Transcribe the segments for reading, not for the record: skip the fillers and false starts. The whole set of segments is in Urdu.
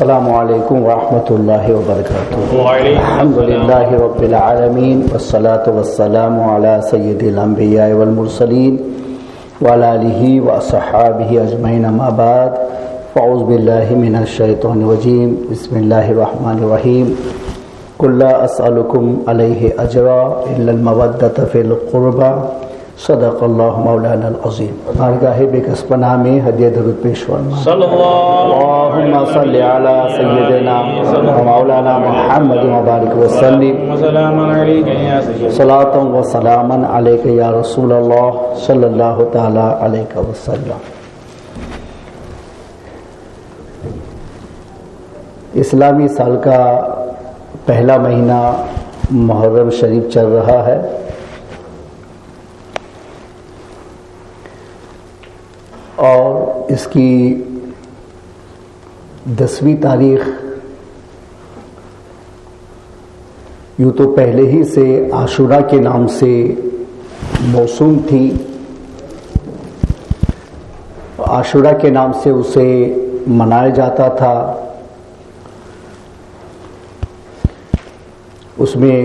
السلام علیکم ورحمۃ اللہ وبرکاتہ۔ الحمد للہ رب العالمین والصلاة والسلام علی سید الانبیاء والمرسلین وعلی آلہ واصحابہ اجمعین، اما بعد، فاعوذ باللہ من الشیطان الرجیم، بسم اللہ الرحمن الرحیم۔ قل لا اسألکم علیہ اجرا الا المودۃ فی القربى، صدق اللہ مولانا العظیم۔ بارگاہ بکسپناہ میں ہدیہ درود پیش فرما۔ اللہم صلی علی سیدنا و مولانا محمد مبارک وسلم، صلاۃ و سلاما علیک یا رسول اللہ صلی اللہ تعالی علیہ وسلم۔ اسلامی سال کا پہلا مہینہ محرم شریف چل رہا ہے، اور اس کی 10ویں تاریخ یوں تو پہلے ہی سے عاشورہ کے نام سے موسوم تھی، عاشورہ کے نام سے اسے منایا جاتا تھا۔ اس میں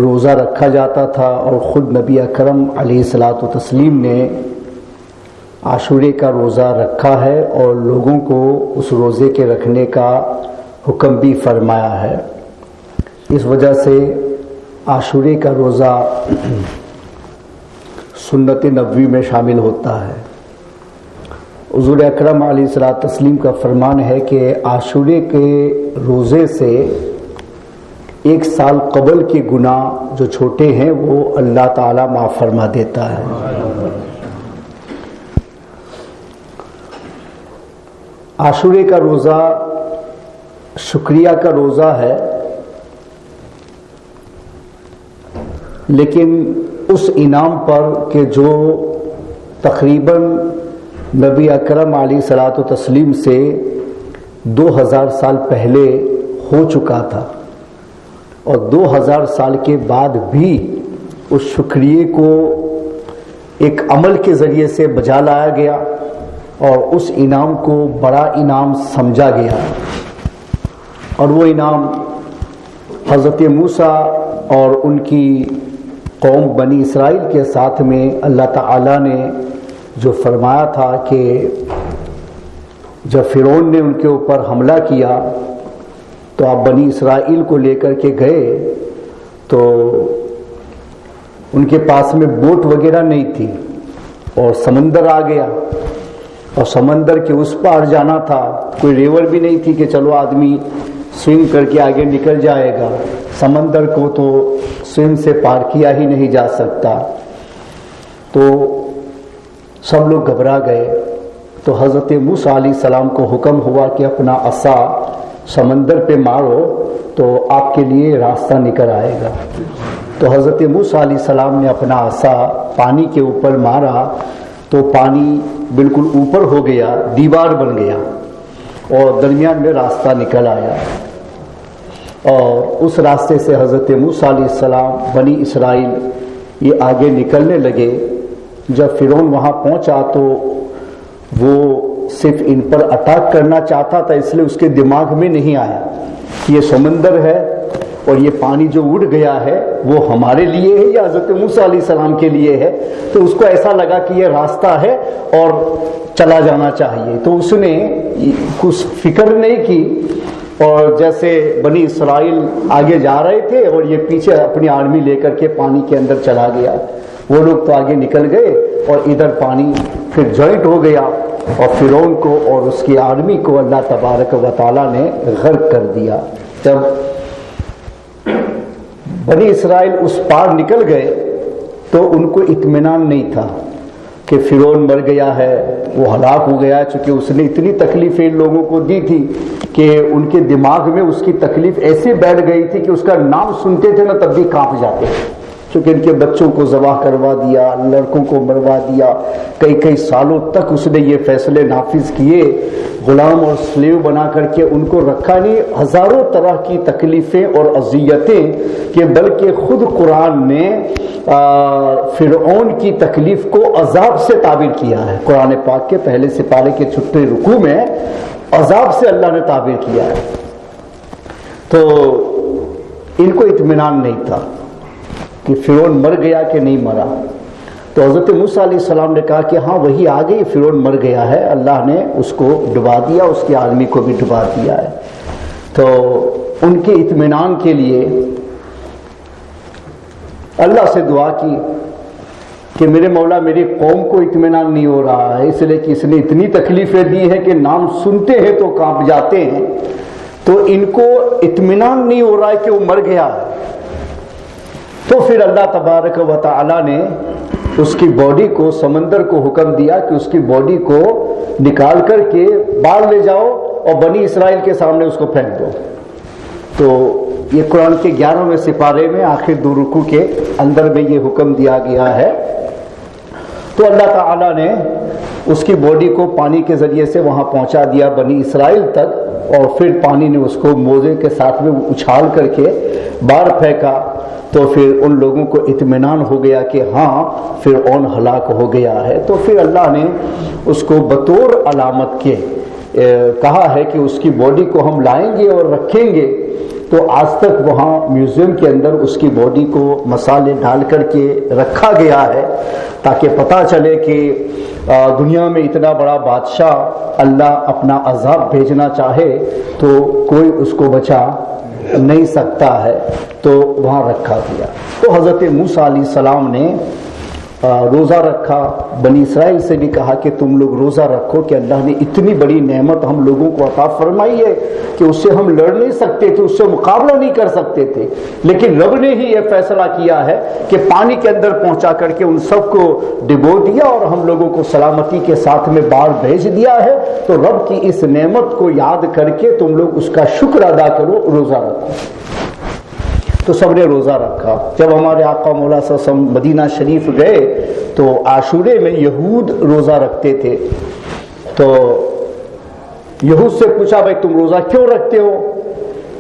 روزہ رکھا جاتا تھا، اور خود نبی اکرم علیہ الصلاۃ والتسلیم نے عاشورے کا روزہ رکھا ہے، اور لوگوں کو اس روزے کے رکھنے کا حکم بھی فرمایا ہے۔ اس وجہ سے عاشورے کا روزہ سنت نبوی میں شامل ہوتا ہے۔ حضور اکرم علیہ الصلاۃ والتسلیم کا فرمان ہے کہ عاشورے کے روزے سے 1 سال قبل کے گناہ جو چھوٹے ہیں وہ اللہ تعالیٰ معاف فرما دیتا ہے۔ عاشورے کا روزہ شکریہ کا روزہ ہے، لیکن اس انعام پر کہ جو تقریباً نبی اکرم علیہ الصلاۃ والتسلیم سے 2000 سال پہلے ہو چکا تھا، اور 2000 سال کے بعد بھی اس شکریہ کو ایک عمل کے ذریعے سے بجا لایا گیا، اور اس انعام کو بڑا انعام سمجھا گیا۔ اور وہ انعام حضرت موسیٰ اور ان کی قوم بنی اسرائیل کے ساتھ میں اللہ تعالیٰ نے جو فرمایا تھا کہ جب فرعون نے ان کے اوپر حملہ کیا تو آپ بنی اسرائیل کو لے کر کے گئے، تو ان کے پاس میں بوٹ وغیرہ نہیں تھی، اور سمندر آ گیا، اور سمندر کے اس پار جانا تھا، کوئی ریور بھی نہیں تھی کہ چلو آدمی سوئم کر کے آگے نکل جائے گا، سمندر کو تو سوئم سے پار کیا ہی نہیں جا سکتا۔ تو سب لوگ گھبرا گئے، تو حضرت موسیٰ علیہ السلام کو حکم ہوا کہ اپنا عصا سمندر پہ مارو تو آپ کے لیے راستہ نکل آئے گا۔ تو حضرت موسیٰ علیہ السلام نے اپنا عصا پانی کے اوپر مارا، تو پانی بالکل اوپر ہو گیا، دیوار بن گیا، اور درمیان میں راستہ نکل آیا، اور اس راستے سے حضرت موسیٰ علیہ السلام بنی اسرائیل یہ آگے نکلنے لگے۔ جب فرعون وہاں پہنچا تو وہ صرف ان پر اٹیک کرنا چاہتا تھا، اس لیے اس کے دماغ میں نہیں آیا کہ یہ سمندر ہے اور یہ پانی جو اڑ گیا ہے وہ ہمارے لیے ہے یا حضرت موسیٰ علیہ السلام کے لیے ہے۔ تو اس کو ایسا لگا کہ یہ راستہ ہے اور چلا جانا چاہیے، تو اس نے کچھ فکر نہیں کی، اور جیسے بنی اسرائیل آگے جا رہے تھے اور یہ پیچھے اپنی آرمی لے کر کے پانی کے اندر چلا گیا، وہ لوگ تو آگے نکل گئے، اور ادھر پانی پھر جوائنٹ ہو گیا، اور فرعون کو اور اس کی آرمی کو اللہ تبارک و تعالیٰ نے غرق کر دیا۔ جب بنی اسرائیل اس پار نکل گئے تو ان کو اطمینان نہیں تھا کہ فرعون مر گیا ہے، وہ ہلاک ہو گیا ہے، چونکہ اس نے اتنی تکلیفیں ان لوگوں کو دی تھی کہ ان کے دماغ میں اس کی تکلیف ایسے بیٹھ گئی تھی کہ اس کا نام سنتے تھے نا تب بھی کانپ جاتے تھے، چونکہ ان کے بچوں کو ذبح کروا دیا، لڑکوں کو مروا دیا، کئی سالوں تک اس نے یہ فیصلے نافذ کیے، غلام اور سلیو بنا کر کے ان کو رکھا نہیں، ہزاروں طرح کی تکلیفیں اور اذیتیں، کہ بلکہ خود قرآن نے فرعون کی تکلیف کو عذاب سے تعبیر کیا ہے۔ قرآن پاک کے پہلے سپارے کے چھٹے رکوع میں عذاب سے اللہ نے تعبیر کیا ہے. تو ان کو اطمینان نہیں تھا کہ فرعون مر گیا کہ نہیں مرا. تو حضرت موسیٰ علیہ السلام نے کہا کہ ہاں وہی آ گئی، فرعون مر گیا ہے، اللہ نے اس کو ڈبا دیا، اس کے آدمی کو بھی ڈبا دیا ہے. تو ان کے اطمینان کے لیے اللہ سے دعا کی کہ میرے مولا میری قوم کو اطمینان نہیں ہو رہا ہے، اس لیے کہ اس نے اتنی تکلیفیں دی ہیں کہ نام سنتے ہیں تو کانپ جاتے ہیں، تو ان کو اطمینان نہیں ہو رہا ہے کہ وہ مر گیا ہے. تو پھر اللہ تبارک و تعالی نے اس کی باڈی کو، سمندر کو حکم دیا کہ اس کی باڈی کو نکال کر کے باہر لے جاؤ اور بنی اسرائیل کے سامنے اس کو پھینک دو. تو یہ قرآن کے 11ویں سپارے میں آخر 2 رکوع کے اندر میں یہ حکم دیا گیا ہے. تو اللہ تعالیٰ نے اس کی باڈی کو پانی کے ذریعے سے وہاں پہنچا دیا بنی اسرائیل تک، اور پھر پانی نے اس کو موزے کے ساتھ میں اچھال کر کے باہر پھینکا. تو پھر ان لوگوں کو اطمینان ہو گیا کہ ہاں فرعون ہلاک ہو گیا ہے. تو پھر اللہ نے اس کو بطور علامت کے کہا ہے کہ اس کی باڈی کو ہم لائیں گے اور رکھیں گے. تو آج تک وہاں میوزیم کے اندر اس کی باڈی کو مسالے ڈال کر کے رکھا گیا ہے، تاکہ پتہ چلے کہ دنیا میں اتنا بڑا بادشاہ اللہ اپنا عذاب بھیجنا چاہے تو کوئی اس کو بچا نہیں سکتا ہے. تو وہاں رکھا گیا. تو حضرت موسیٰ علیہ السلام نے روزہ رکھا. بنی اسرائیل سے بھی کہا کہ تم لوگ روزہ رکھو کہ اللہ نے اتنی بڑی نعمت ہم لوگوں کو عطا فرمائی ہے کہ اس سے ہم لڑ نہیں سکتے تھے، اس سے مقابلہ نہیں کر سکتے تھے، لیکن رب نے ہی یہ فیصلہ کیا ہے کہ پانی کے اندر پہنچا کر کے ان سب کو ڈبو دیا اور ہم لوگوں کو سلامتی کے ساتھ میں باہر بھیج دیا ہے. تو رب کی اس نعمت کو یاد کر کے تم لوگ اس کا شکر ادا کرو، روزہ رکھو. تو سب نے روزہ رکھا. جب ہمارے آقا مولا صلی اللہ علیہ وسلم مدینہ شریف گئے تو عاشورے میں یہود روزہ رکھتے تھے. تو یہود سے پوچھا بھائی تم روزہ کیوں رکھتے ہو؟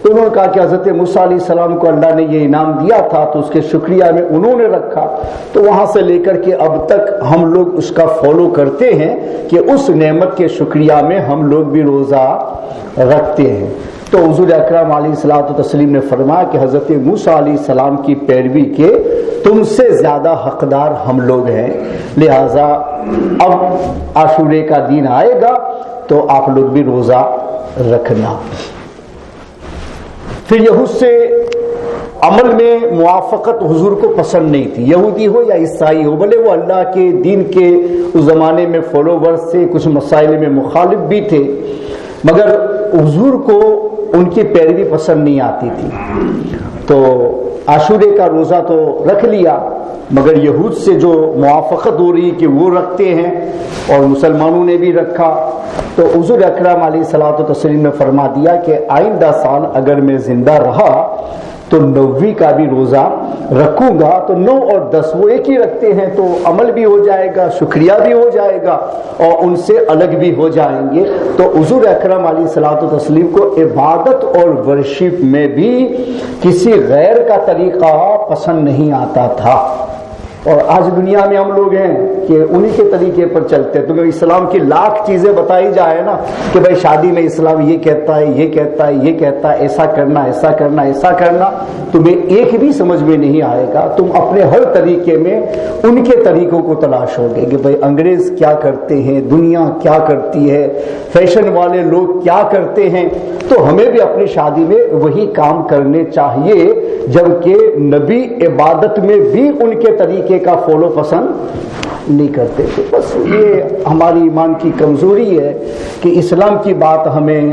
تو انہوں نے کہا کہ حضرت موسیٰ علیہ السلام کو اللہ نے یہ انعام دیا تھا تو اس کے شکریہ میں انہوں نے رکھا. تو وہاں سے لے کر کے اب تک ہم لوگ اس کا فالو کرتے ہیں کہ اس نعمت کے شکریہ میں ہم لوگ بھی روزہ رکھتے ہیں. تو حضور اکرم علیہ الصلوۃ والتسلیم نے فرمایا کہ حضرت موسیٰ علیہ السلام کی پیروی کے تم سے زیادہ حقدار ہم لوگ ہیں، لہذا اب عاشورے کا دن آئے گا تو آپ لوگ بھی روزہ رکھنا. پھر یہود سے عمل میں موافقت حضور کو پسند نہیں تھی. یہودی ہو یا عیسائی ہو، بھلے وہ اللہ کے دین کے اس زمانے میں فالوورز سے کچھ مسائل میں مخالف بھی تھے، مگر حضور کو ان کی پیروی پسند نہیں آتی تھی. تو عاشورے کا روزہ تو رکھ لیا، مگر یہود سے جو موافقت ہو رہی کہ وہ رکھتے ہیں اور مسلمانوں نے بھی رکھا، تو حضور اکرم علیہ الصلوۃ والتسلیم نے فرما دیا کہ آئندہ سال اگر میں زندہ رہا تو 9ویں کا بھی روزہ رکھوں گا. تو 9 اور 10 وہ ایک ہی رکھتے ہیں، تو عمل بھی ہو جائے گا، شکریہ بھی ہو جائے گا اور ان سے الگ بھی ہو جائیں گے. تو حضور اکرم علیہ الصلوۃ والتسلیم کو عبادت اور ورشپ میں بھی کسی غیر کا طریقہ پسند نہیں آتا تھا. اور آج دنیا میں ہم لوگ ہیں کہ انہی کے طریقے پر چلتے ہیں. تمہیں اسلام کی لاکھ چیزیں بتائی جائے نا کہ بھائی شادی میں اسلام یہ کہتا ہے، یہ کہتا ہے، یہ کہتا ہے، ایسا کرنا، ایسا کرنا، ایسا کرنا، تمہیں ایک بھی سمجھ میں نہیں آئے گا. تم اپنے ہر طریقے میں ان کے طریقوں کو تلاش ہوگے کہ بھائی انگریز کیا کرتے ہیں، دنیا کیا کرتی ہے، فیشن والے لوگ کیا کرتے ہیں. تو ہمیں بھی اپنی شادی میں وہی کام کرنے چاہیے، جبکہ نبی عبادت میں بھی ان کے طریقے کا فالو پسند نہیں کرتے تھے. بس یہ ہماری ایمان کی کمزوری ہے کہ اسلام کی بات ہمیں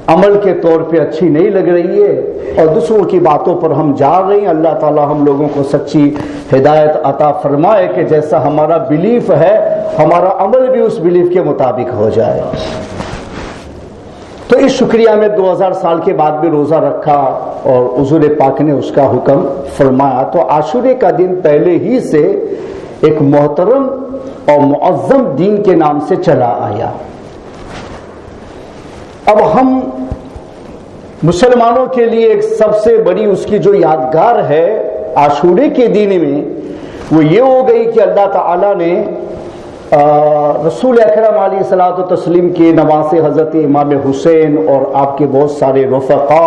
عمل کے طور پہ اچھی نہیں لگ رہی ہے اور دوسروں کی باتوں پر ہم جا رہے ہیں. اللہ تعالی ہم لوگوں کو سچی ہدایت عطا فرمائے کہ جیسا ہمارا بلیف ہے ہمارا عمل بھی اس بلیف کے مطابق ہو جائے. تو اس شکریہ میں 2000 سال کے بعد بھی روزہ رکھا اور حضور پاک نے اس کا حکم فرمایا. تو عاشورے کا دن پہلے ہی سے ایک محترم اور معظم دین کے نام سے چلا آیا. اب ہم مسلمانوں کے لیے ایک سب سے بڑی اس کی جو یادگار ہے عاشورے کے دن میں وہ یہ ہو گئی کہ اللہ تعالی نے رسول اکرم علیہ الصلوۃ والتسلیم کے نواسے حضرت امام حسین اور آپ کے بہت سارے رفقا،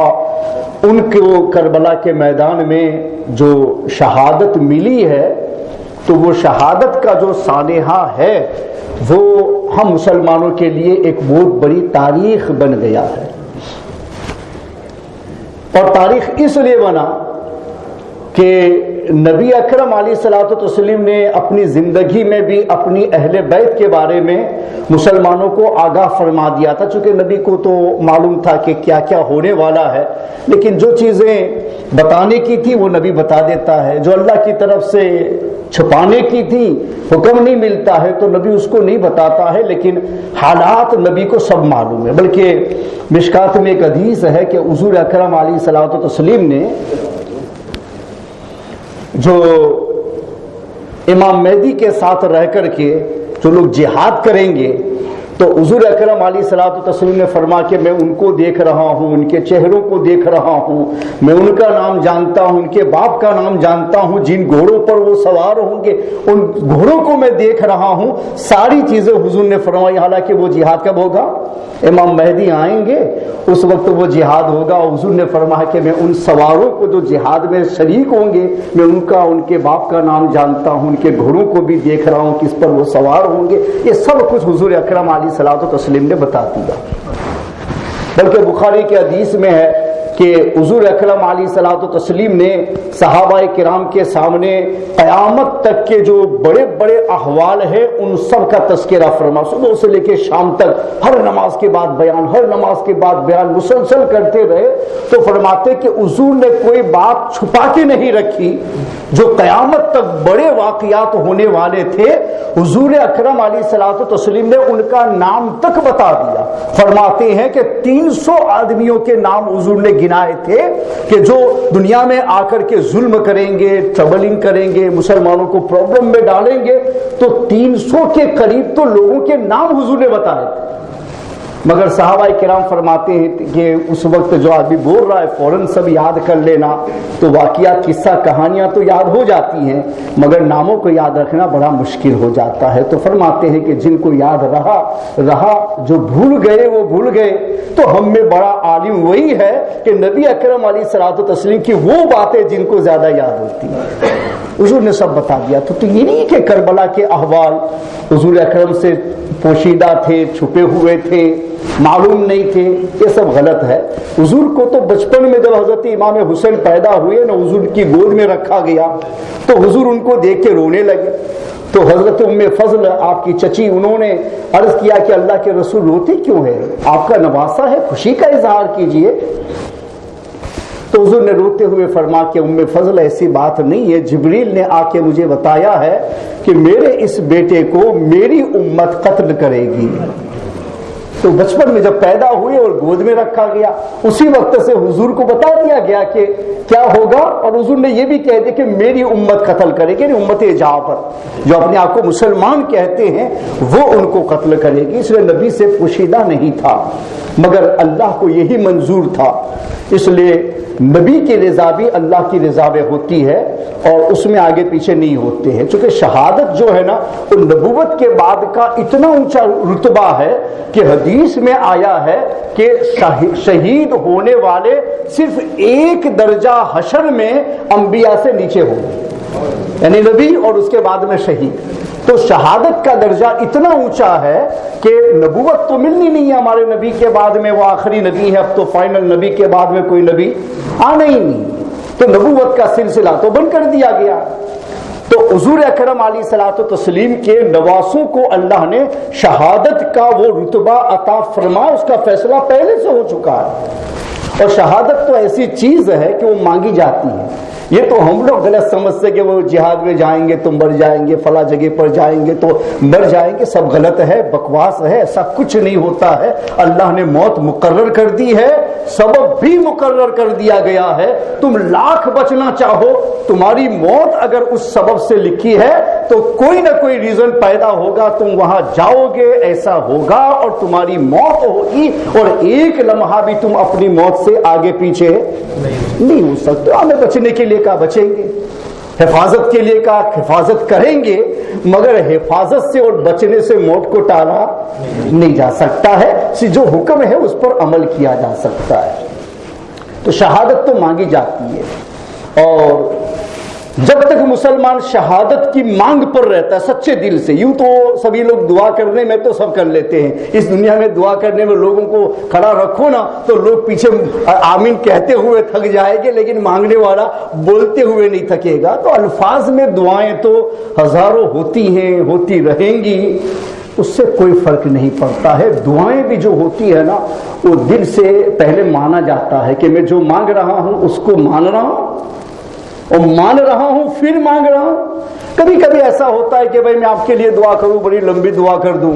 ان کو کربلا کے میدان میں جو شہادت ملی ہے، تو وہ شہادت کا جو سانحہ ہے وہ ہم مسلمانوں کے لیے ایک بہت بڑی تاریخ بن گیا ہے۔ اور تاریخ اس لیے بنا کہ نبی اکرم علیہ الصلوۃ والتسلیم نے اپنی زندگی میں بھی اپنی اہل بیت کے بارے میں مسلمانوں کو آگاہ فرما دیا تھا، چونکہ نبی کو تو معلوم تھا کہ کیا کیا ہونے والا ہے، لیکن جو چیزیں بتانے کی تھی وہ نبی بتا دیتا ہے، جو اللہ کی طرف سے چھپانے کی تھی حکم نہیں ملتا ہے تو نبی اس کو نہیں بتاتا ہے، لیکن حالات نبی کو سب معلوم ہے۔ بلکہ مشکات میں ایک حدیث ہے کہ حضور اکرم علیہ الصلوۃ والتسلیم نے جو امام مہدی کے ساتھ رہ کر کے جو لوگ جہاد کریں گے، تو حضور اکرم علیہ الصلوۃ والتسلیم نے فرما کہ میں ان کو دیکھ رہا ہوں، ان کے چہروں کو دیکھ رہا ہوں، میں ان کا نام جانتا ہوں، ان کے باپ کا نام جانتا ہوں، جن گھوڑوں پر وہ سوار ہوں گے ان گھوڑوں کو میں دیکھ رہا ہوں، ساری چیزیں حضور نے فرمائی۔ حالانکہ وہ جہاد کب ہوگا؟ امام مہدی آئیں گے اس وقت وہ جہاد ہوگا، اور حضور نے فرمایا کہ میں ان سواروں کو جو جہاد میں شریک ہوں گے میں ان کا، ان کے باپ کا نام جانتا ہوں، ان کے گھوڑوں کو بھی دیکھ رہا ہوں کس پر وہ سوار ہوں گے، یہ سب کچھ حضور اکرم علیہ الصلوۃ والتسلیم نے بتا دیا۔ بلکہ بخاری کے حدیث میں ہے کہ حضور اکرم علیہ الصلوۃ والتسلیم نے صحابہ کرام کے سامنے قیامت تک کے جو بڑے بڑے احوال ہیں ان سب کا تذکرہ فرما، صبح سے لے کے شام تک ہر نماز کے بعد بیان، ہر نماز کے بعد بیان مسلسل کرتے رہے۔ تو فرماتے کہ حضور نے کوئی بات چھپا کے نہیں رکھی، جو قیامت تک بڑے واقعات ہونے والے تھے حضور اکرم علیہ الصلوۃ والتسلیم نے ان کا نام تک بتا دیا۔ فرماتے ہیں کہ 300 آدمیوں کے نام حضور نے گنائے تھے کہ جو دنیا میں آ کر کے ظلم کریں گے، ٹربلنگ کریں گے، مسلمانوں کو پرابلم میں ڈالیں گے، تو 300 کے قریب تو لوگوں کے نام حضور نے بتائے تھے۔ مگر صحابہ کرام فرماتے ہیں کہ اس وقت جو آدمی بول رہا ہے فوراً سب یاد کر لینا، تو واقعات، قصہ، کہانیاں تو یاد ہو جاتی ہیں مگر ناموں کو یاد رکھنا بڑا مشکل ہو جاتا ہے۔ تو فرماتے ہیں کہ جن کو یاد رہا، جو بھول گئے وہ بھول گئے۔ تو ہم میں بڑا عالم وہی ہے کہ نبی اکرم علیہ الصلوۃ والتسلیم کی وہ باتیں جن کو زیادہ یاد ہوتی ہیں حضور نے سب بتا دیا۔ تو یہ نہیں کہ کربلا کے احوال حضور اکرم سے پوشیدہ تھے، چھپے ہوئے تھے، معلوم نہیں تھے، یہ سب غلط ہے۔ حضور کو تو بچپن میں جب حضرت امام حسین پیدا ہوئے نا، حضور کی گود میں رکھا گیا تو حضور ان کو دیکھ کے رونے لگے۔ تو حضرت ام فضل آپ کی چچی، انہوں نے عرض کیا کہ اللہ کے رسول روتے کیوں ہے؟ آپ کا نواسا ہے، خوشی کا اظہار کیجئے۔ تو حضور نے روتے ہوئے فرما کہ ام فضل ایسی بات نہیں ہے، جبریل نے آ کے مجھے بتایا ہے کہ میرے اس بیٹے کو میری امت قتل کرے گی۔ تو بچپن میں جب پیدا ہوئے اور گود میں رکھا گیا اسی وقت سے حضور کو بتا دیا گیا کہ کیا ہوگا، اور حضور نے یہ بھی کہہ دیا کہ میری امت قتل کرے گی، امت جعفر جو اپنے آپ کو مسلمان کہتے ہیں وہ ان کو قتل کرے گی۔ اس لیے نبی سے پوشیدہ نہیں تھا مگر اللہ کو یہی منظور تھا، اس لیے نبی کی رضا بھی اللہ کی رضا میں ہوتی ہے اور اس میں آگے پیچھے نہیں ہوتے ہیں۔ چونکہ شہادت جو ہے نا وہ نبوت کے بعد کا اتنا اونچا رتبہ ہے کہ حدیث میں آیا ہے کہ شہید ہونے والے صرف ایک درجہ حشر میں انبیاء سے نیچے ہوں گے، یعنی نبی اور اس کے بعد میں شہید۔ تو شہادت کا درجہ اتنا اونچا ہے کہ نبوت تو ملنی نہیں ہے ہمارے نبی کے بعد میں، وہ آخری نبی ہے، اب تو فائنل نبی کے بعد میں کوئی نبی آنا ہی نہیں، تو نبوت کا سلسلہ تو بند کر دیا گیا۔ تو حضور اکرم علیہ الصلوۃ والتسلیم کے نواسوں کو اللہ نے شہادت کا وہ رتبہ عطا فرما، اس کا فیصلہ پہلے سے ہو چکا ہے۔ اور شہادت تو ایسی چیز ہے کہ وہ مانگی جاتی ہے۔ یہ تو ہم لوگ غلط سمجھتے کہ وہ جہاد میں جائیں گے تو مر جائیں گے، فلاں جگہ پر جائیں گے تو مر جائیں گے، سب غلط ہے، بکواس ہے، ایسا کچھ نہیں ہوتا ہے۔ اللہ نے موت مقرر کر دی ہے، سبب بھی مقرر کر دیا گیا ہے۔ تم لاکھ بچنا چاہو، تمہاری موت اگر اس سبب سے لکھی ہے تو کوئی نہ کوئی ریزن پیدا ہوگا، تم وہاں جاؤ گے، ایسا ہوگا اور تمہاری موت ہوگی، اور ایک لمحہ بھی تم اپنی موت سے آگے پیچھے نہیں ہو سکتے۔ ہمیں بچنے کے لیے کہا بچیں گے، حفاظت کے لیے کہا حفاظت کریں گے، مگر حفاظت سے اور بچنے سے موت کو ٹالا نہیں جا سکتا ہے، جو حکم ہے اس پر عمل کیا جا سکتا ہے۔ تو شہادت تو مانگی جاتی ہے، اور جب تک مسلمان شہادت کی مانگ پر رہتا ہے سچے دل سے، یوں تو سبھی لوگ دعا کرنے میں تو سب کر لیتے ہیں، اس دنیا میں دعا کرنے میں لوگوں کو کھڑا رکھو نا تو لوگ پیچھے آمین کہتے ہوئے تھک جائیں گے، لیکن مانگنے والا بولتے ہوئے نہیں تھکے گا۔ تو الفاظ میں دعائیں تو ہزاروں ہوتی ہیں، ہوتی رہیں گی، اس سے کوئی فرق نہیں پڑتا ہے۔ دعائیں بھی جو ہوتی ہے نا وہ دل سے پہلے مانا جاتا ہے کہ میں جو مانگ رہا ہوں اس کو مان رہا ہوں اور مان رہا ہوں، پھر مانگ رہا ہوں۔ کبھی کبھی ایسا ہوتا ہے کہ بھائی میں آپ کے لیے دعا کروں، بڑی لمبی دعا کر دوں،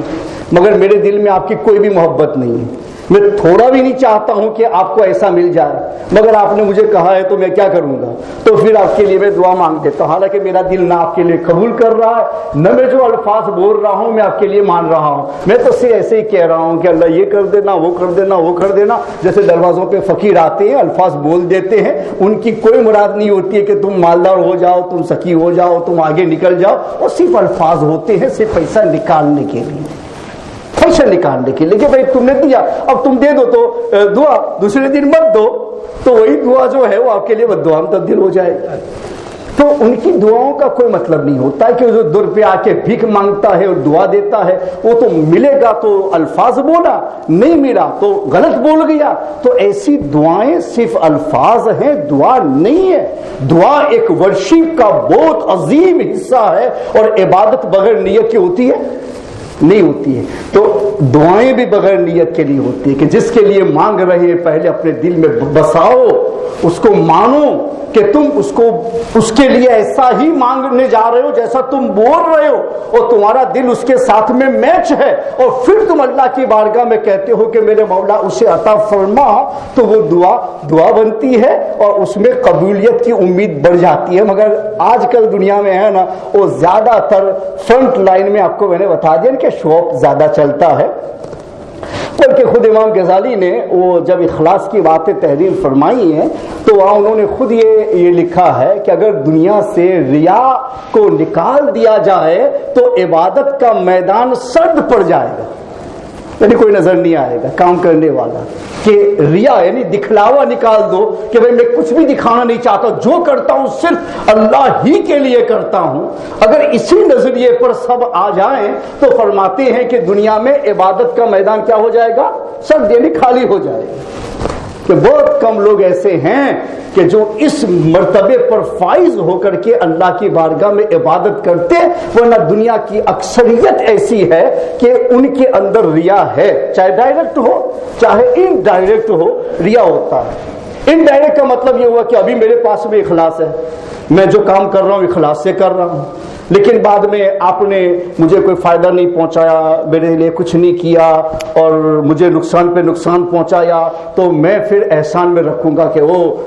مگر میرے دل میں آپ کی کوئی بھی محبت نہیں ہے، میں تھوڑا بھی نہیں چاہتا ہوں کہ آپ کو ایسا مل جائے، مگر آپ نے مجھے کہا ہے تو میں کیا کروں گا، تو پھر آپ کے لیے میں دعا مانگ دیتا ہوں، حالانکہ میرا دل نہ آپ کے لیے قبول کر رہا ہے، نہ میں جو الفاظ بول رہا ہوں میں آپ کے لیے مان رہا ہوں، میں تو سے ایسے ہی کہہ رہا ہوں کہ اللہ یہ کر دینا، وہ کر دینا، وہ کر دینا۔ جیسے دروازوں پہ فقیر آتے ہیں، الفاظ بول دیتے ہیں، ان کی کوئی مراد نہیں ہوتی ہے کہ تم مالدار ہو جاؤ، تم سخی ہو جاؤ، تم آگے نکل جاؤ، وہ صرف الفاظ ہوتے ہیں، صرف پیسہ نکالنے کے لیے، پیسہ نکالنے کے لیے کہ بھائی تم نے دیا اب تم دے دو تو دعا، دوسرے دن مت دو تو وہی دعا جو ہے وہ آپ کے لیے بددعا میں تبدیل ہو جائے گا۔ تو ان کی دعاؤں کا کوئی مطلب نہیں ہوتا ہے کہ جو در پہ آ کے بھیک مانگتا ہے اور دعا دیتا ہے وہ تو ملے گا تو الفاظ بولا، نہیں ملا تو غلط بول گیا، تو ایسی دعائیں صرف الفاظ ہیں، دعا نہیں ہے۔ دعا ایک ورشپ کا بہت عظیم حصہ ہے، اور عبادت بغیر نیت کی ہوتی ہے نہیں ہوتی ہے۔ تو دعائیں بھی بغیر نیت کے لیے ہوتی ہے کہ جس کے لیے مانگ رہے ہیں پہلے اپنے دل میں بساؤ، اس کو مانو کہ تم اس کے لیے ایسا ہی مانگنے جا رہے ہو جیسا تم بول رہے ہو، اور تمہارا دل اس کے ساتھ میں میچ ہے، اور پھر تم اللہ کی بارگاہ میں کہتے ہو کہ میرے مولا اسے عطا فرما، تو وہ دعا بنتی ہے اور اس میں قبولیت کی امید بڑھ جاتی ہے۔ مگر آج کل دنیا میں ہے نا وہ زیادہ تر فرنٹ لائن میں آپ کو میں نے بتا دیا کہ شوق زیادہ چلتا ہے، بلکہ خود امام غزالی نے وہ جب اخلاص کی باتیں تحریر فرمائی ہیں تو وہاں انہوں نے خود یہ لکھا ہے کہ اگر دنیا سے ریا کو نکال دیا جائے تو عبادت کا میدان سرد پڑ جائے گا، یعنی کوئی نظر نہیں آئے گا کام کرنے والا، کہ ریا یعنی دکھلاوا نکال دو کہ بھئی میں کچھ بھی دکھانا نہیں چاہتا، جو کرتا ہوں صرف اللہ ہی کے لیے کرتا ہوں، اگر اسی نظریے پر سب آ جائیں تو فرماتے ہیں کہ دنیا میں عبادت کا میدان کیا ہو جائے گا، سب یعنی خالی ہو جائے گا۔ کہ بہت کم لوگ ایسے ہیں کہ جو اس مرتبے پر فائز ہو کر کے اللہ کی بارگاہ میں عبادت کرتے، ورنہ دنیا کی اکثریت ایسی ہے کہ ان کے اندر ریا ہے، چاہے ڈائریکٹ ہو چاہے انڈائریکٹ ہو، ریا ہوتا ہے۔ انڈائریکٹ کا مطلب یہ ہوا کہ ابھی میرے پاس میں اخلاص ہے، میں جو کام کر رہا ہوں اخلاص سے کر رہا ہوں، لیکن بعد میں آپ نے مجھے کوئی فائدہ نہیں پہنچایا، میرے لیے کچھ نہیں کیا اور مجھے نقصان پہ نقصان پہنچایا، تو میں پھر احسان میں رکھوں گا کہ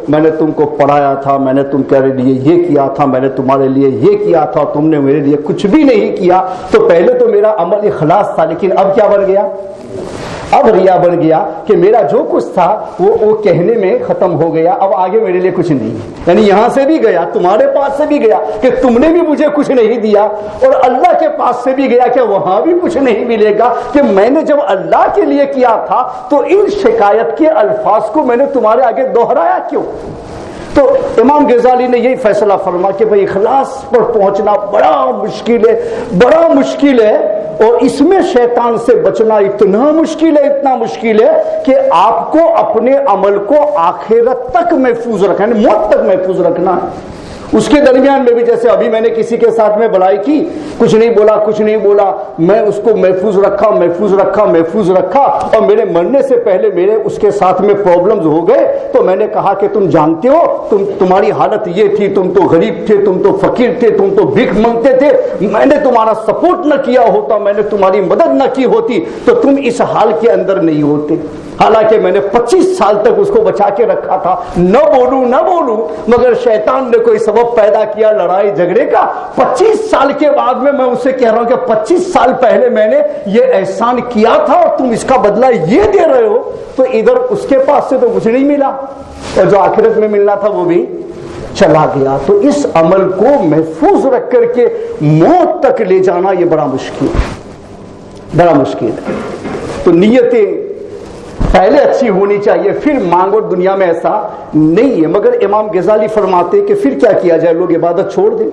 میں نے تم کو پڑھایا تھا، میں نے تمہارے لیے یہ کیا تھا، میں نے تمہارے لیے یہ کیا تھا، تم نے میرے لیے کچھ بھی نہیں کیا۔ تو پہلے تو میرا عمل اخلاص تھا، لیکن اب کیا بن گیا، اب ریا بن گیا کہ میرا جو کچھ تھا وہ کہنے میں ختم ہو گیا، اب آگے میرے لیے کچھ نہیں، یعنی یہاں سے بھی گیا، تمہارے پاس سے بھی گیا کہ تم نے بھی مجھے کچھ نہیں دیا، اور اللہ کے پاس سے بھی گیا کہ وہاں بھی کچھ نہیں ملے گا، کہ میں نے جب اللہ کے لیے کیا تھا تو ان شکایت کے الفاظ کو میں نے تمہارے آگے دوہرایا کیوں؟ تو امام غزالی نے یہی فیصلہ فرما کہ بھئی اخلاص پر پہنچنا بڑا مشکل ہے، اور اس میں شیطان سے بچنا اتنا مشکل ہے کہ آپ کو اپنے عمل کو آخرت تک محفوظ رکھنا ہے، موت تک محفوظ رکھنا ہے۔ اس کے درمیان میں بھی جیسے ابھی میں نے کسی کے ساتھ میں بڑائی کی، کچھ نہیں بولا، میں اس کو محفوظ رکھا، اور میرے مرنے سے پہلے میرے اس کے ساتھ میں پرابلمز ہو گئے تو میں نے کہا کہ تم جانتے ہو تمہاری حالت یہ تھی، تم تو غریب تھے، تم تو فقیر تھے، تم تو بھیک مانگتے تھے، میں نے تمہارا سپورٹ نہ کیا ہوتا، میں نے تمہاری مدد نہ کی ہوتی تو تم اس حال کے اندر نہیں ہوتے۔ حالانکہ میں نے 25 سال تک اس کو بچا کے رکھا تھا، نہ بولوں، مگر شیطان نے کوئی سبب پیدا کیا لڑائی جھگڑے کا۔ 25 سال کے بعد میں اسے کہہ رہا ہوں کہ 25 سال پہلے میں نے یہ احسان کیا تھا اور تم اس کا بدلہ یہ دے رہے ہو، تو ادھر اس کے پاس سے تو کچھ نہیں ملا، اور جو آخرت میں ملنا تھا وہ بھی چلا گیا تو اس عمل کو محفوظ رکھ کر کے موت تک لے جانا یہ بڑا مشکل ہے، بڑا مشکل ہے۔ تو نیتیں پہلے اچھی ہونی چاہیے، پھر مانگو۔ دنیا میں ایسا نہیں ہے، مگر امام غزالی فرماتے کہ پھر کیا کیا جائے، لوگ عبادت چھوڑ دیں؟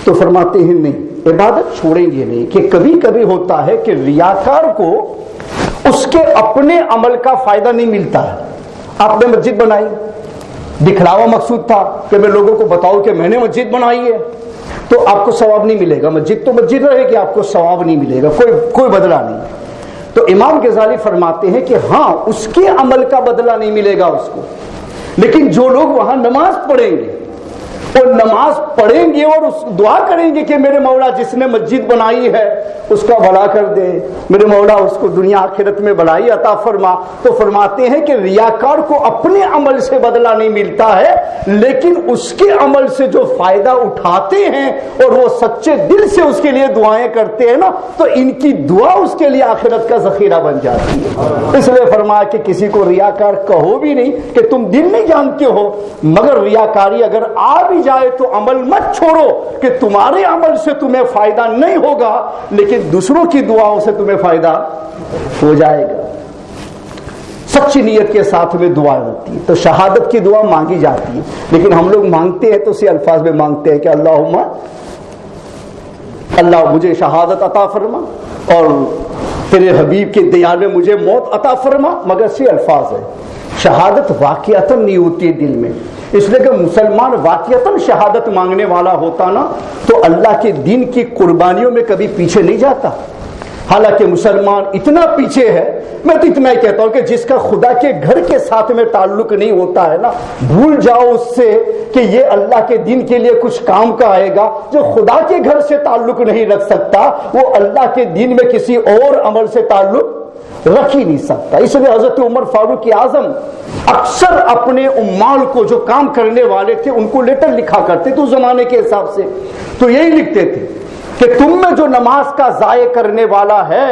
تو فرماتے ہیں نہیں، عبادت چھوڑیں گے نہیں، کہ کبھی کبھی ہوتا ہے کہ ریاکار کو اس کے اپنے عمل کا فائدہ نہیں ملتا ہے۔ آپ نے مسجد بنائی، دکھلاوا مقصود تھا کہ میں لوگوں کو بتاؤں کہ میں نے مسجد بنائی ہے، تو آپ کو ثواب نہیں ملے گا، مسجد تو مسجد رہے گی، آپ کو ثواب نہیں ملے گا، کوئی بدلہ نہیں۔ تو امام غزالی فرماتے ہیں کہ ہاں اس کے عمل کا بدلہ نہیں ملے گا اس کو، لیکن جو لوگ وہاں نماز پڑھیں گے، اور نماز پڑھیں گے اور اس دعا کریں گے کہ میرے مولا جس نے مسجد بنائی ہے اس کا بھلا کر دے، میرے مولا اس کو دنیا آخرت میں بھلائی عطا فرما، تو فرماتے ہیں کہ ریاکار کو اپنے عمل سے بدلہ نہیں ملتا ہے، لیکن اس کے عمل سے جو فائدہ اٹھاتے ہیں اور وہ سچے دل سے اس کے لیے دعائیں کرتے ہیں نا، تو ان کی دعا اس کے لیے آخرت کا ذخیرہ بن جاتی ہے۔ اس لیے فرمایا کہ کسی کو ریاکار کہو بھی نہیں، کہ تم دل نہیں جانتے ہو، مگر ریاکاری اگر آ بھی جائے تو عمل مت چھوڑو کہ تمہارے عمل سے تمہیں فائدہ نہیں ہوگا، لیکن دوسروں کی دعاؤں سے تمہیں فائدہ ہو جائے گا۔ سچی نیت کے ساتھ میں دعا ہوتی ہے، تو شہادت کی دعا مانگی جاتی ہے، لیکن ہم لوگ مانگتے ہیں تو اسی الفاظ میں مانگتے ہیں کہ اللہ مجھے شہادت عطا فرما اور تیرے حبیب کے دیار میں مجھے موت عطا فرما، مگر اسی الفاظ ہے۔ شہادت واقعتاً نہیں ہوتی ہے دل میں، اس لیے کہ مسلمان واقعتاً شہادت مانگنے والا ہوتا نا تو اللہ کے دین کی قربانیوں میں کبھی پیچھے نہیں جاتا۔ حالانکہ مسلمان اتنا پیچھے ہے، میں تو اتنا ہی کہتا ہوں کہ جس کا خدا کے گھر کے ساتھ میں تعلق نہیں ہوتا ہے نا، بھول جاؤ اس سے کہ یہ اللہ کے دین کے لیے کچھ کام کا آئے گا۔ جو خدا کے گھر سے تعلق نہیں رکھ سکتا وہ اللہ کے دین میں کسی اور عمل سے تعلق رکھ ہی نہیں سکتا۔ اس لیے حضرت عمر فاروق اعظم اکثر اپنے عمال کو، جو کام کرنے والے تھے، ان کو لیٹر لکھا کرتے تھے اس زمانے کے حساب سے، تو یہی لکھتے تھے کہ تم میں جو نماز کا ضائع کرنے والا ہے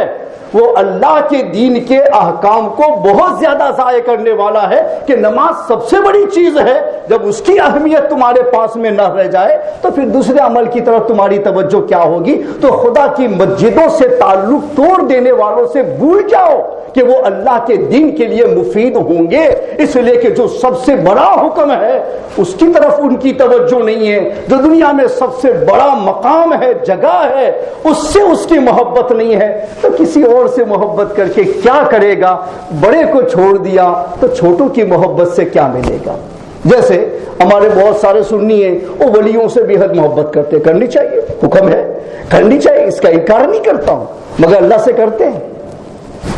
وہ اللہ کے دین کے احکام کو بہت زیادہ ضائع کرنے والا ہے، کہ نماز سب سے بڑی چیز ہے، جب اس کی اہمیت تمہارے پاس میں نہ رہ جائے تو پھر دوسرے عمل کی طرف تمہاری توجہ کیا ہوگی۔ تو خدا کی مسجدوں سے تعلق توڑ دینے والوں سے بھول جاؤ کہ وہ اللہ کے دین کے لیے مفید ہوں گے، اس لیے کہ جو سب سے بڑا حکم ہے اس کی طرف ان کی توجہ نہیں ہے، جو دنیا میں سب سے بڑا مقام ہے، جگہ ہے، اس سے اس کی محبت نہیں ہے، تو کسی اور سے محبت کر کے کیا کرے گا؟ بڑے کو چھوڑ دیا تو چھوٹوں کی محبت سے کیا ملے گا؟ جیسے ہمارے بہت سارے سنی ہیں، وہ ولیوں سے بے حد محبت کرتے، کرنی چاہیے، حکم ہے کرنی چاہیے، اس کا انکار نہیں کرتا ہوں، مگر اللہ سے کرتے ہیں؟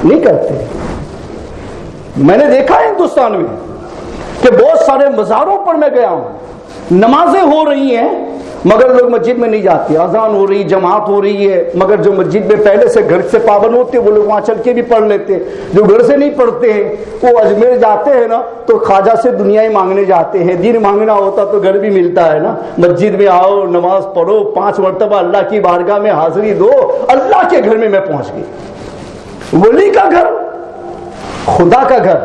نہیں کرتے۔ میں نے دیکھا ہے ہندوستان میں کہ بہت سارے مزاروں پر میں گیا ہوں، نمازیں ہو رہی ہیں مگر لوگ مسجد میں نہیں جاتے، اذان ہو رہی، جماعت ہو رہی ہے، مگر جو مسجد میں پہلے سے گھر سے پابند ہوتے وہ لوگ وہاں چل کے بھی پڑھ لیتے، جو گھر سے نہیں پڑھتے ہیں وہ اجمیر جاتے ہیں نا تو خواجہ سے دنیا ہی مانگنے جاتے ہیں۔ دین مانگنا ہوتا تو گھر بھی ملتا ہے نا، مسجد میں آؤ، نماز پڑھو، 5 مرتبہ اللہ کی بارگاہ میں حاضری دو، اللہ کے گھر میں پہنچ گئی۔ ولی کا گھر، خدا کا گھر،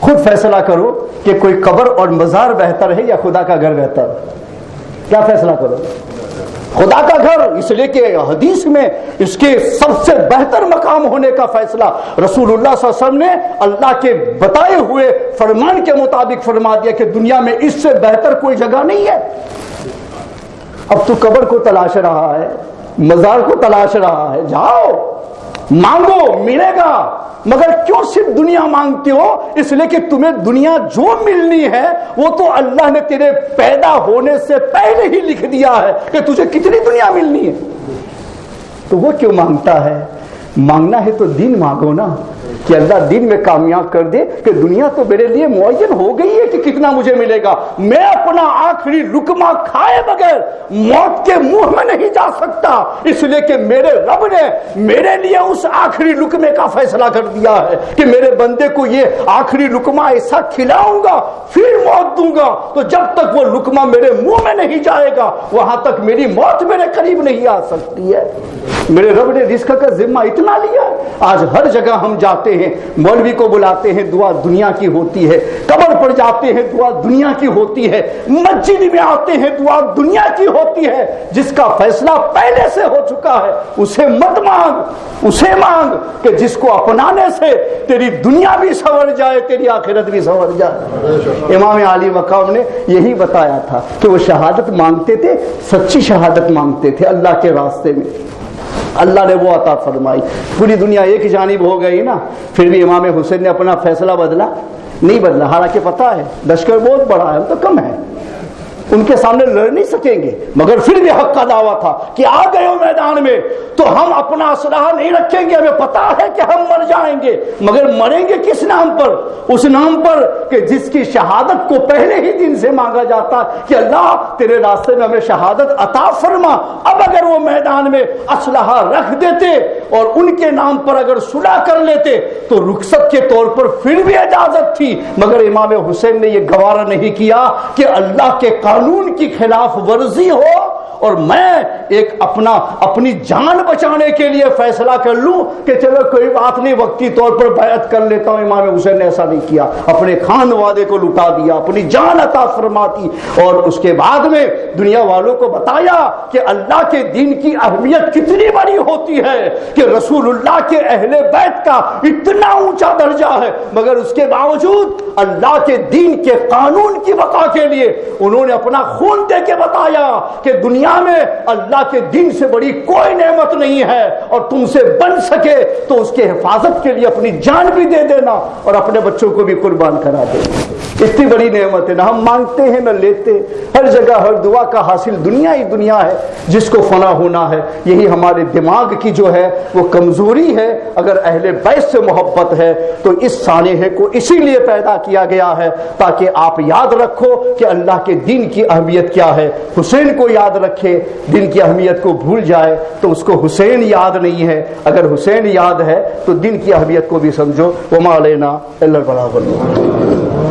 خود فیصلہ کرو کہ کوئی قبر اور مزار بہتر ہے یا خدا کا گھر بہتر؟ کیا فیصلہ کرو؟ خدا کا گھر، اس لیے کہ حدیث میں اس کے سب سے بہتر مقام ہونے کا فیصلہ رسول اللہ صلی اللہ علیہ وسلم نے اللہ کے بتائے ہوئے فرمان کے مطابق فرما دیا کہ دنیا میں اس سے بہتر کوئی جگہ نہیں ہے۔ اب تو قبر کو تلاش رہا ہے، مزار کو تلاش رہا ہے، جاؤ مانگو، ملے گا، مگر کیوں صرف دنیا مانگتے ہو؟ اس لیے کہ تمہیں دنیا جو ملنی ہے وہ تو اللہ نے تیرے پیدا ہونے سے پہلے ہی لکھ دیا ہے کہ تجھے کتنی دنیا ملنی ہے، تو وہ کیوں مانگتا ہے؟ مانگنا ہے تو دین مانگو نا، کہ اللہ دین میں کامیاب کر دے، کہ دنیا تو میرے لیے معین ہو گئی ہے کہ کتنا مجھے ملے گا، میں اپنا آخری لقمہ کھائے بغیر موت کے منہ میں نہیں جا سکتا، اس لیے کہ میرے رب نے میرے لیے اس آخری لقمے کا فیصلہ کر دیا ہے کہ میرے بندے کو یہ آخری لقمہ ایسا کھلاؤں گا پھر موت دوں گا، تو جب تک وہ لقمہ میرے منہ میں نہیں جائے گا وہاں تک میری موت میرے قریب نہیں آ سکتی ہے۔ میرے رب نے رزق کا ذمہ اتنا لیا، آج ہر جگہ ہم جاتے جاتے ہیں, مولوی کو بلاتے ہیں, دعا دنیا کی ہوتی ہے, قبر پر جاتے ہیں, دعا دنیا کی ہوتی ہے, مسجد میں آتے ہیں, دعا دنیا کی ہوتی ہے. جس کا فیصلہ پہلے سے ہو چکا ہے اسے مت مانگ, اسے مانگ کہ جس کو اپنانے سے تیری دنیا بھی سنور جائے, تیری آخرت بھی سنور جائے. امام عالی مقام نے یہی بتایا تھا کہ وہ شہادت مانگتے تھے, سچی شہادت مانگتے تھے اللہ کے راستے میں. اللہ نے وہ عطا فرمائی. پوری دنیا ایک جانب ہو گئی نا, پھر بھی امام حسین نے اپنا فیصلہ بدلا نہیں بدلا. حالانکہ پتا ہے لشکر بہت بڑا ہے, ہم تو کم ہے, ان کے سامنے لڑ نہیں سکیں گے, مگر پھر بھی حق کا دعویٰ تھا کہ آ گئے ہو میدان میں تو ہم اپنا اسلحہ نہیں رکھیں گے. ہمیں پتا ہے کہ ہم مر جائیں گے, مگر مریں گے کس نام پر؟ اس نام پر کہ جس کی شہادت کو پہلے ہی دن سے مانگا جاتا کہ اللہ تیرے راستے میں ہمیں شہادت عطا فرما. اب اگر وہ میدان میں اسلحہ رکھ دیتے اور ان کے نام پر اگر صلح کر لیتے تو رخصت کے طور پر پھر بھی اجازت تھی, مگر امام حسین نے یہ گوارا نہیں کیا کہ اللہ کے قانون کی خلاف ورزی ہو اور میں ایک اپنی جان بچانے کے لیے فیصلہ کر لوں کہ چلو کوئی بات نہیں وقتی طور پر بیعت کر لیتا ہوں. امام حسین نے ایسا نہیں کیا, اپنے خان وادے کو لٹا دیا, اپنی جان عطا فرماتی اور اس کے بعد میں دنیا والوں کو بتایا کہ اللہ کے دین کی اہمیت کتنی بڑی ہوتی ہے, کہ رسول اللہ کے اہل بیت کا اتنا اونچا درجہ ہے, مگر اس کے باوجود اللہ کے دین کے قانون کی بقا کے لیے انہوں نے اپنا خون دے کے بتایا کہ دنیا میں اللہ کے دین سے بڑی کوئی نعمت نہیں ہے, اور تم سے بن سکے تو اس کے حفاظت کے لیے اپنی جان بھی دے دینا اور اپنے بچوں کو بھی قربان کرا دینا. اتنی بڑی نعمت ہے, نہ ہم مانگتے ہیں نہ لیتے. ہر جگہ ہر دعا کا حاصل دنیا ہی دنیا ہے جس کو فنا ہونا ہے. یہی ہمارے دماغ کی جو ہے وہ کمزوری ہے. اگر اہل بیت سے محبت ہے تو اس سانحے کو اسی لیے پیدا کیا گیا ہے تاکہ آپ یاد رکھو کہ اللہ کے دین کی اہمیت کیا ہے. حسین کو یاد رکھے, دین کی اہمیت کو بھول جائے تو اس کو حسین یاد نہیں ہے. اگر حسین یاد ہے تو دین کی اہمیت کو بھی سمجھو. وما علینا الا البلاغ.